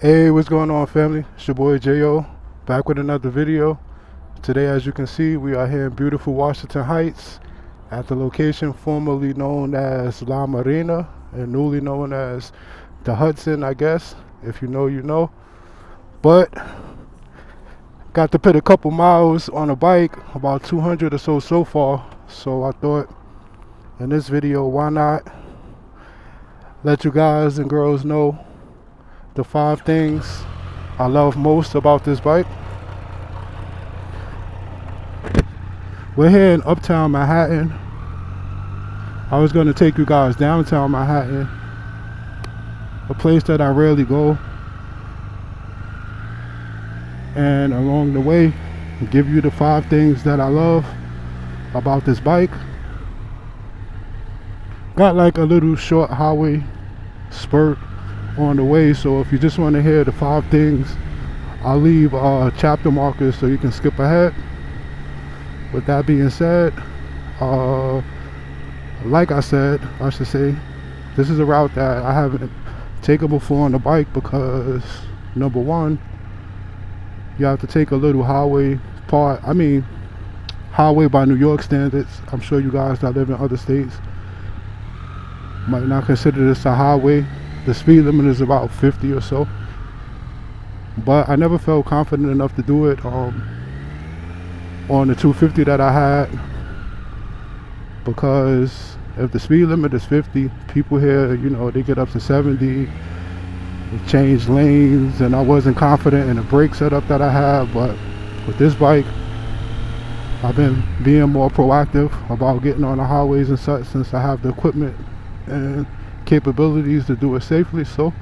Hey, what's going on, family? It's your boy Jo, back with another video. Today, as you can see, we are here in beautiful Washington Heights at the location formerly known as La Marina and newly known as the Hudson, I guess. If you know, you know. But got to put a couple miles on a bike, about 200 or so far. So I thought in this video, why not let you guys and girls know the 5 things I love most about this bike. We're here in Uptown Manhattan. I was going to take you guys downtown Manhattan, a place that I rarely go, and along the way give you the 5 things that I love about this bike. Got like a little short highway spurt on the way, so if you just want to hear the 5 things, I'll leave chapter markers so you can skip ahead. With that being said, like I said, I should say, this is a route that I haven't taken before on the bike because, number one, you have to take a little highway part. I mean, highway by New York standards. I'm sure you guys that live in other states might not consider this a highway. The speed limit is about 50 or so. But I never felt confident enough to do it on the 250 that I had, because if the speed limit is 50, people here, they get up to 70, they change lanes, and I wasn't confident in the brake setup that I had. But with this bike, I've been being more proactive about getting on the highways and such, since I have the equipment and capabilities to do it safely. So,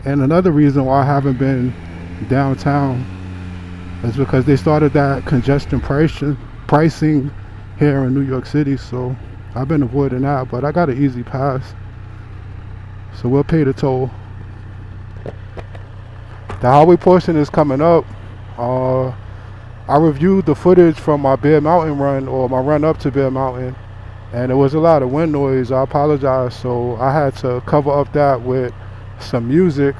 and another reason why I haven't been downtown is because they started that congestion pricing here in New York City, so I've been avoiding that. But I got an easy pass, so we'll pay the toll. The highway portion is coming up. I reviewed the footage from my Bear Mountain run, or my run up to Bear Mountain, and there was a lot of wind noise. I apologize, so I had to cover up that with some music.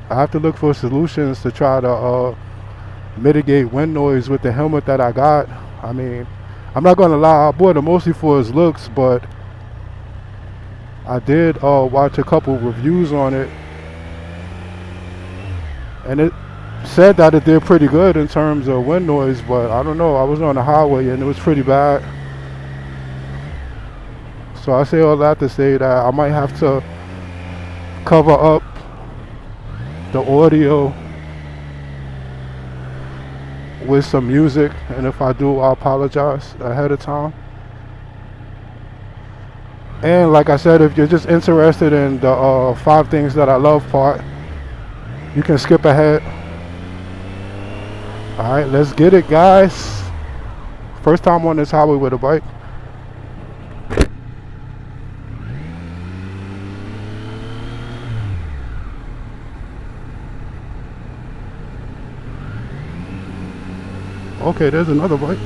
I have to look for solutions to try to mitigate wind noise with the helmet that I got. I mean, I'm not gonna lie, I bought it mostly for its looks, but I did watch a couple reviews on it, and it said that it did pretty good in terms of wind noise. But I don't know, I was on the highway and it was pretty bad. So I say all that to say that I might have to cover up the audio with some music, and if I do, I apologize ahead of time. And like I said, if you're just interested in the 5 things that I love part, you can skip ahead. Alright, let's get it, guys. First time on this highway with a bike. Okay, there's another bike.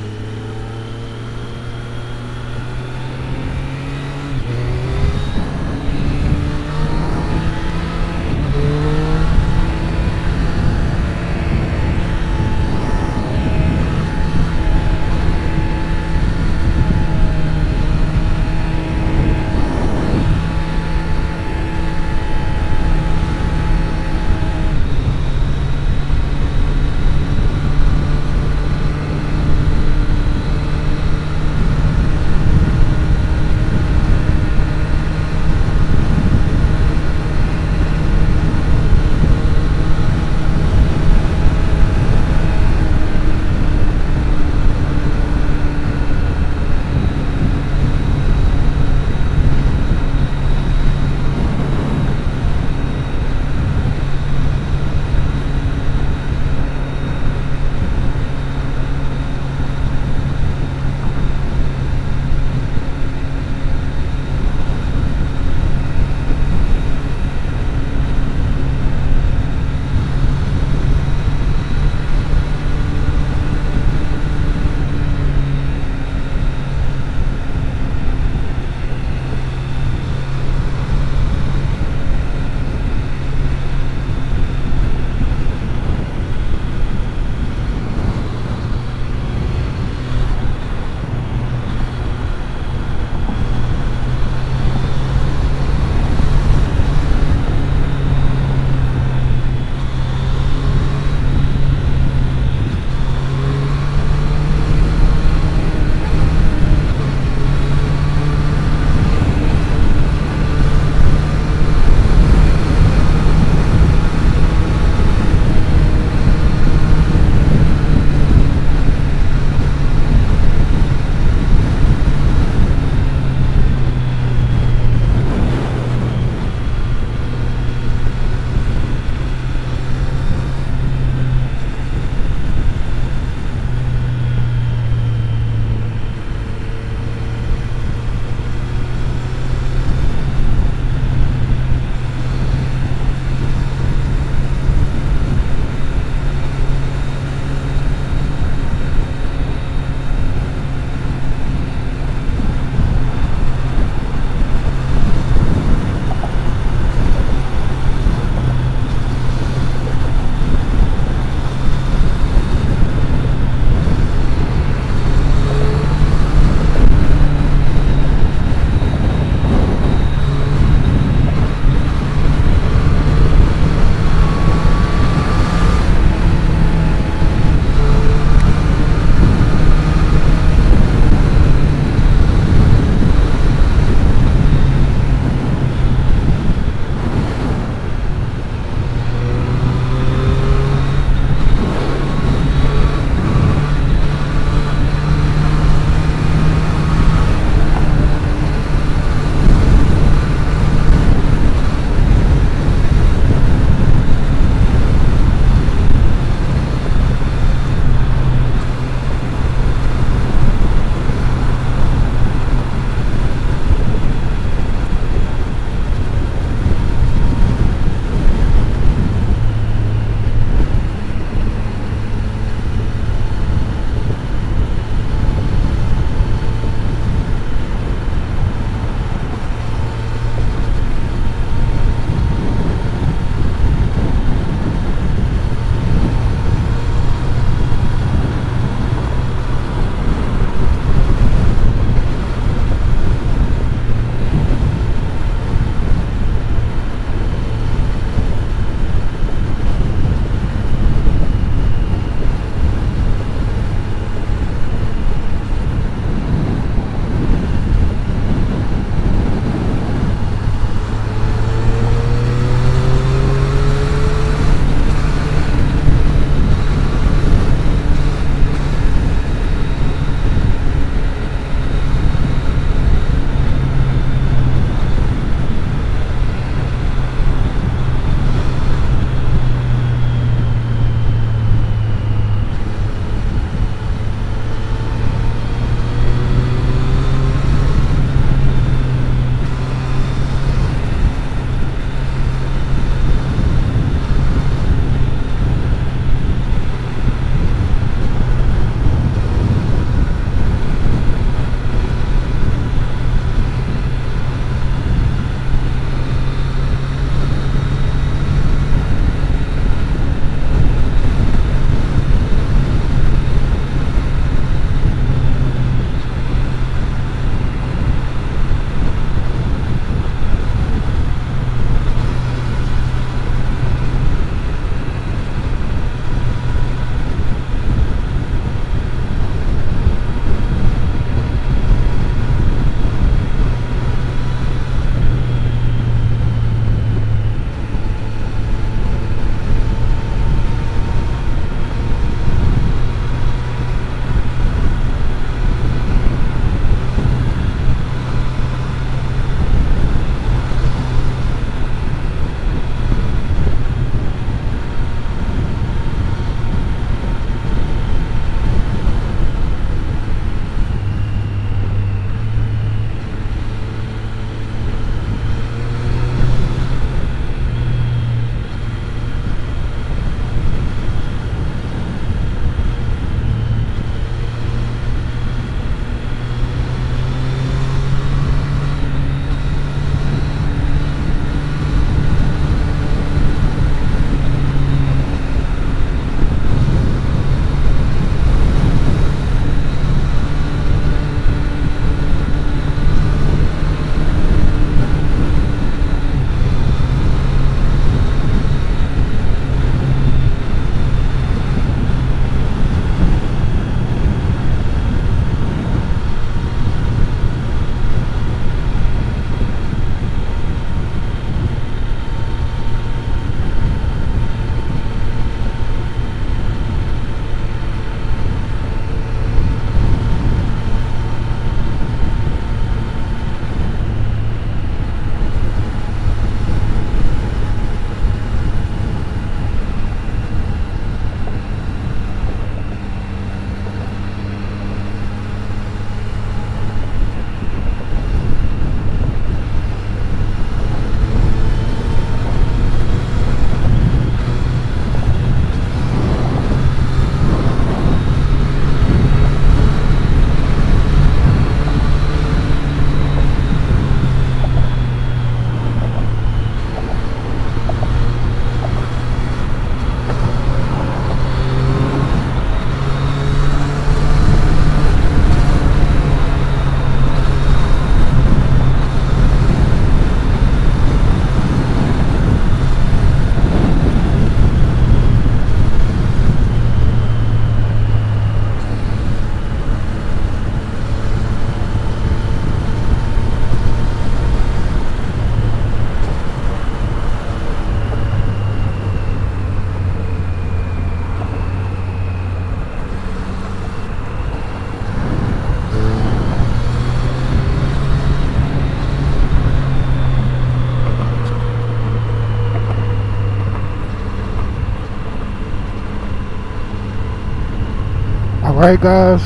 Alright guys,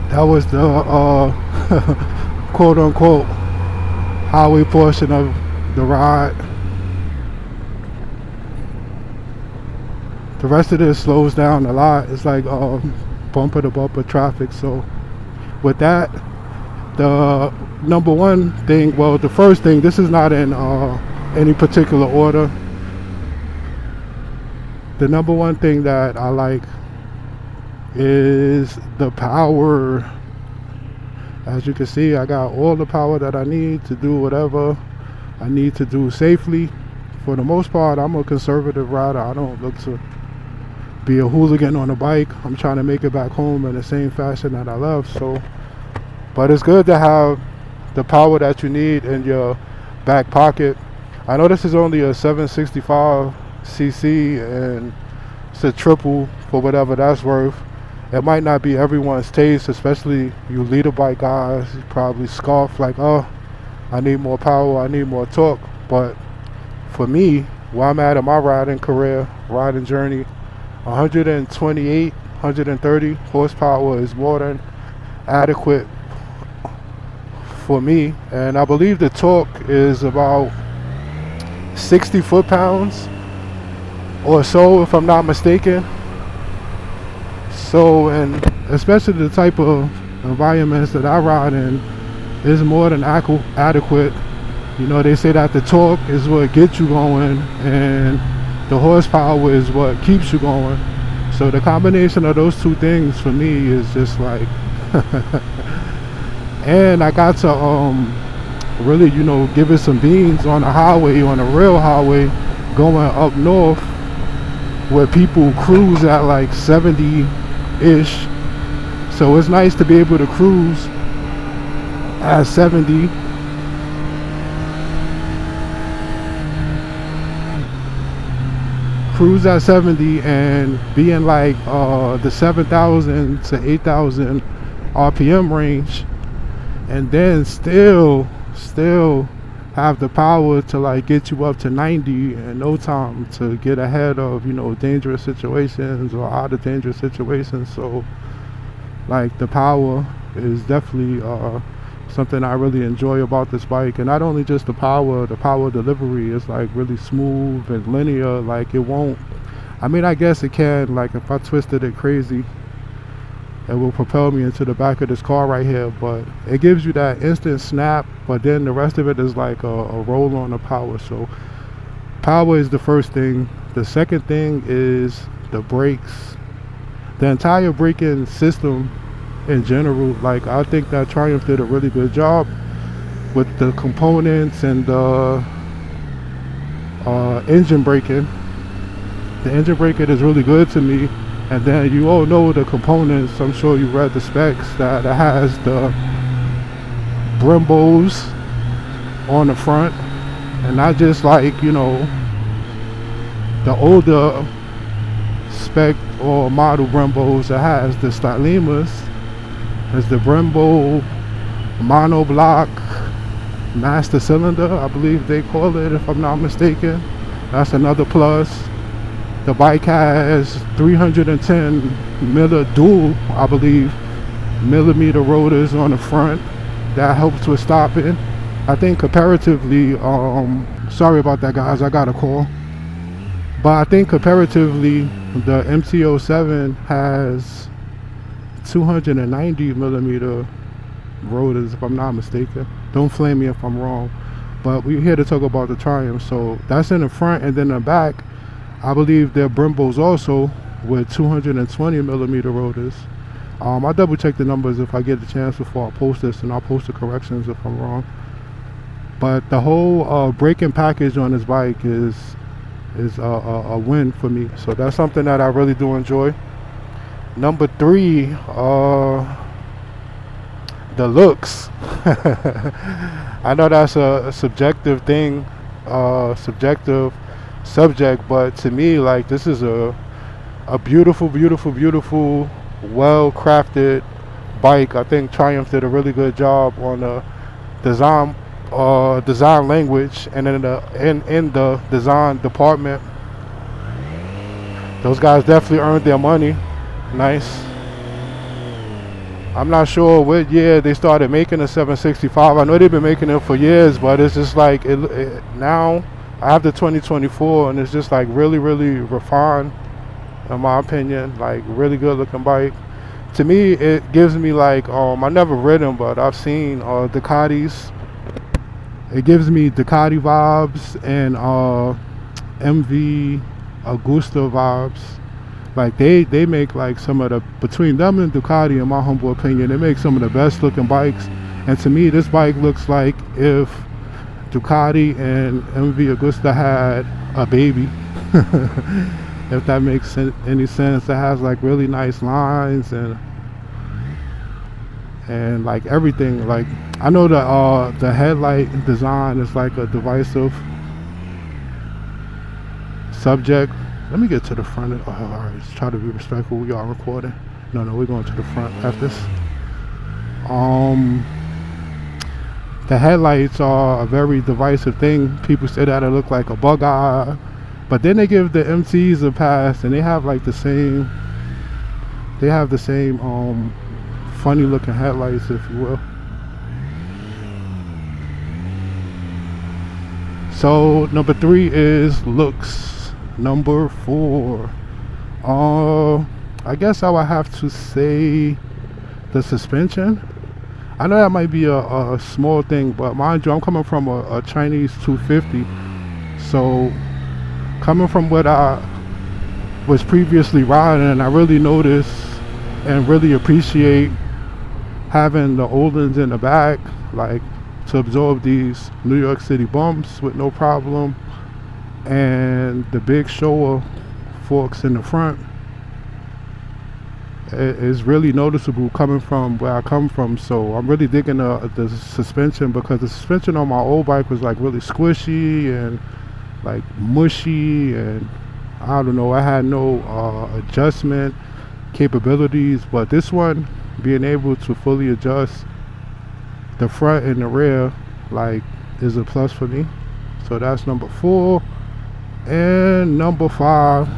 that was the quote unquote highway portion of the ride. The rest of this slows down a lot. It's like bumper to bumper traffic. So with that, the number one thing, well, the first thing, this is not in any particular order. The number one thing that I like is the power. As you can see, I got all the power that I need to do whatever I need to do safely. For the most part, I'm a conservative rider. I don't look to be a hooligan on a bike. I'm trying to make it back home in the same fashion that I left. So, but it's good to have the power that you need in your back pocket. I know this is only a 765cc and it's a triple for whatever that's worth. It might not be everyone's taste, especially you leader bike guys. You probably scoff like, oh, I need more power, I need more torque. But for me, where I'm at in my riding career, riding journey, 128, 130 horsepower is more than adequate for me. And I believe the torque is about 60 foot-pounds or so, if I'm not mistaken. So, and especially the type of environments that I ride in is more than adequate. You know, they say that the torque is what gets you going and the horsepower is what keeps you going. So the combination of those two things for me is just like and I got to really, you know, give it some beans on the highway, on a real highway going up north where people cruise at like 70-ish. So it's nice to be able to cruise at 70. Cruise at 70 and be in like the 7,000 to 8,000 RPM range, and then still have the power to like get you up to 90 in no time to get ahead of, you know, dangerous situations or out of dangerous situations. So like the power is definitely something I really enjoy about this bike. And not only just the power delivery is like really smooth and linear. Like it won't, I mean, I guess it can, like if I twisted it crazy, it will propel me into the back of this car right here. But it gives you that instant snap, but then the rest of it is like a roll on the power. So power is the first thing. The second thing is the brakes. The entire braking system in general, like I think that Triumph did a really good job with the components and the engine braking. The engine braking is really good to me. And then you all know the components, I'm sure you read the specs, that it has the Brembos on the front, and not just like, you know, the older spec or model Brembos. It has the Stylimas, has the Brembo monoblock master cylinder, I believe they call it, if I'm not mistaken. That's another plus. The bike has 310 dual, I believe, millimeter rotors on the front. That helps with stopping. I think comparatively, sorry about that guys, I got a call. But I think comparatively, the MT-07 has 290 millimeter rotors, if I'm not mistaken. Don't flame me if I'm wrong. But we're here to talk about the Triumph. So that's in the front, and then the back, I believe they're Brembos also with 220 millimeter rotors. I'll double check the numbers if I get the chance before I post this, and I'll post the corrections if I'm wrong. But the whole braking package on this bike is a win for me. So that's something that I really do enjoy. Number three, the looks. I know that's a subjective thing, subjective subject, but to me, like, this is a beautiful, well crafted bike. I think Triumph did a really good job on the design language, and in the design department. Those guys definitely earned their money. Nice. I'm not sure what year they started making the 765. I know they've been making it for years, but it's just like now I have the 2024 and it's just like really, really refined in my opinion. Like really good looking bike. To me, it gives me like I never ridden, but I've seen Ducatis. It gives me Ducati vibes and MV Agusta vibes. Like they make like some of the, between them and Ducati, in my humble opinion, they make some of the best looking bikes. And to me, this bike looks like if Ducati and MV Agusta had a baby. If that makes any sense. It has like really nice lines and like everything. Like I know the headlight design is like a divisive subject. Let me get to the front. Alright, let's try to be respectful. We are recording. No, we're going to the front after this. The headlights are a very divisive thing. People say that it look like a bug eye, but then they give the MCs a pass and they have like the same. They have the same funny looking headlights, if you will. So number 3 is looks. Number 4, I guess I would have to say the suspension. I know that might be a small thing, but mind you, I'm coming from a Chinese 250. So coming from what I was previously riding, I really notice and really appreciate having the Öhlins in the back, like to absorb these New York City bumps with no problem. And the big Showa forks in the front. It is really noticeable coming from where I come from. So I'm really digging the suspension, because the suspension on my old bike was like really squishy and like mushy, and I don't know, I had no adjustment capabilities. But this one, being able to fully adjust the front and the rear, like, is a plus for me. So that's number 4. And number 5,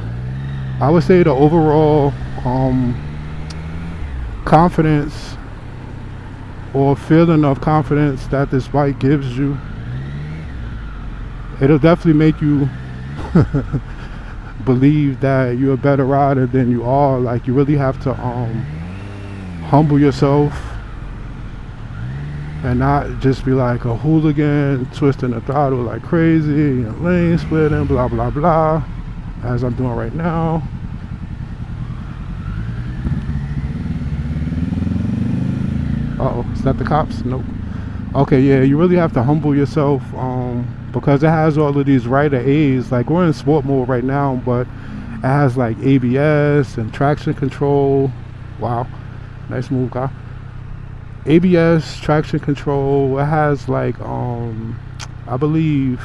I would say the overall confidence or feeling of confidence that this bike gives you. It'll definitely make you believe that you're a better rider than you are. Like, you really have to humble yourself and not just be like a hooligan twisting the throttle like crazy and lane splitting, blah blah blah, as I'm doing right now. Uh-oh, is that the cops? Nope. Okay, yeah, you really have to humble yourself, because it has all of these rider aids. Like, we're in sport mode right now, but it has like ABS and traction control. Wow, nice move, guy. ABS, traction control. It has like I believe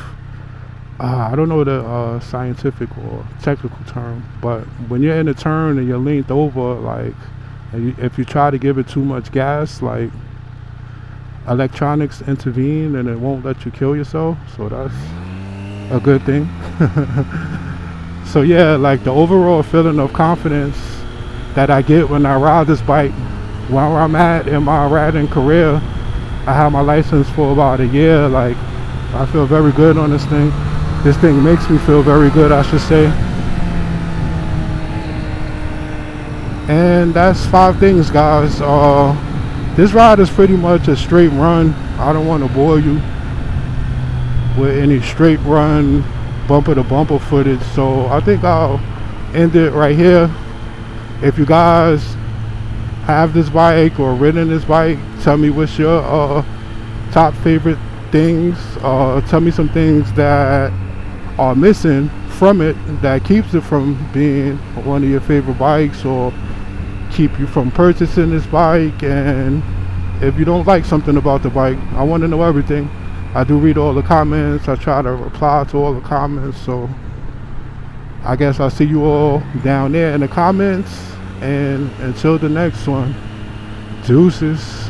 I don't know the scientific or technical term, but when you're in a turn and you're leaned over, like, and if you try to give it too much gas, like, electronics intervene and it won't let you kill yourself. So that's a good thing. So yeah, like the overall feeling of confidence that I get when I ride this bike, where I'm at in my riding career. I have my license for about a year. Like, I feel very good on this thing. This thing makes me feel very good, I should say. And that's 5 things, guys. This ride is pretty much a straight run. I don't want to bore you with any straight run bumper to bumper footage, so I think I'll end it right here. If you guys have this bike or ridden this bike, tell me what's your top favorite things. Tell me some things that are missing from it that keeps it from being one of your favorite bikes, or keep you from purchasing this bike. And if you don't like something about the bike, I want to know everything. I do read all the comments. I try to reply to all the comments. So I guess I'll see you all down there in the comments. And until the next one, deuces.